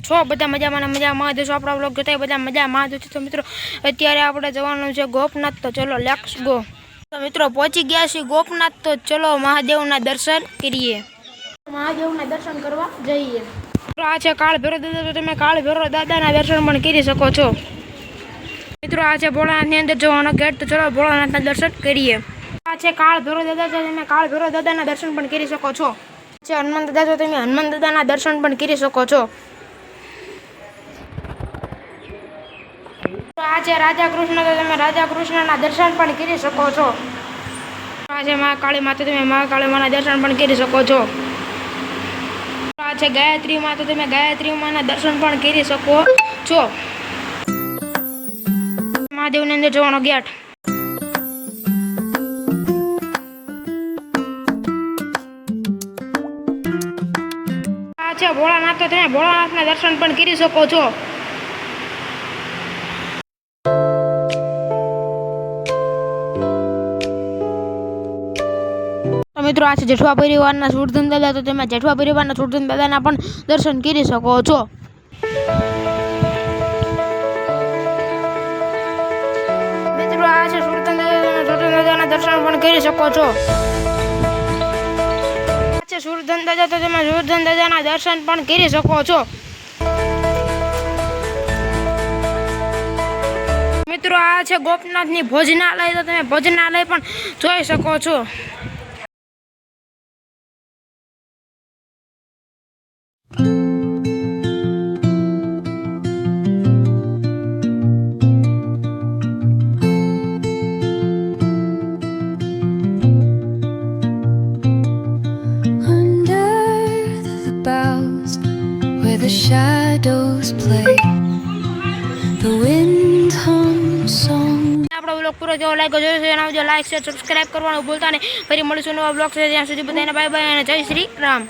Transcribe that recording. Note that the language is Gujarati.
છો બધા મજામાં દેશો આપણા વ્લોગ જોતા બધા મજામાં જ છે। તો મિત્રો અત્યારે આપણે જવાનું છે ગોપનાથ, તો ચલો લેટ્સ ગો। તો મિત્રો પહોંચી ગયા છીએ ગોપનાથ, તો ચલો મહાદેવના દર્શન કરીએ। મહાદેવના દર્શન કરવા જઈએ। મિત્રો આ છે કાળ ભૈરવ દાદા, તો તમે કાળ ભૈરવ દાદાના દર્શન પણ કરી શકો છો। મિત્રો આ છે ભોળાનાથની અંદર જવાનો ગેટ, તો ચલો ભોળાનાથના દર્શન કરીએ। આ છે કાળ ભૈરવ દાદા, તો તમે કાળ ભૈરવ દાદાના દર્શન પણ કરી શકો છો। છે હનુમાન દાદા, તો તમે હનુમાન દાદાના દર્શન પણ કરી શકો છો। આ છે રાજા કૃષ્ણ, તો તમે રાજા કૃષ્ણના દર્શન પણ કરી શકો છો। આ છે મહાકાળી માતા, તમે મહાકાળી માના દર્શન પણ કરી શકો છો। આ છે ગાયત્રી માં, તો તમે ગાયત્રી માના દર્શન પણ કરી શકો છો। મહાદેવની અંદર જવાનો ગેટ। આ છે ભોળાનાથ, તો તમે ભોળાનાથના દર્શન પણ કરી શકો છો। મિત્રો આ છે જેઠવા પરિવારના સુરધન દાદા, તો તમે જેઠવા પરિવારના સુરધન દાદાના પણ દર્શન કરી શકો છો। મિત્રો આ છે સુરધન દાદાના દર્શન પણ કરી શકો છો। આ છે સુરધન દાદા, તો તમે સુરધન દાદાના દર્શન પણ કરી શકો છો। મિત્રો આ છે ગોપનાથની ભોજનાલય, તો તમે ભોજનાલય પણ જોઈ શકો છો। Where the shadows play, the wind hums song. આપણો વ્લોગ પૂરો જેવો લાગ્યો જોયો છે એના લાઈક શેર સબસ્ક્રાઇબ કરવાનું ભૂલતા નહીં। ફરી મળીશું નવા વ્લોગ સાથે, ત્યાં સુધી બધાને બાય બાય અને જય શ્રી રામ।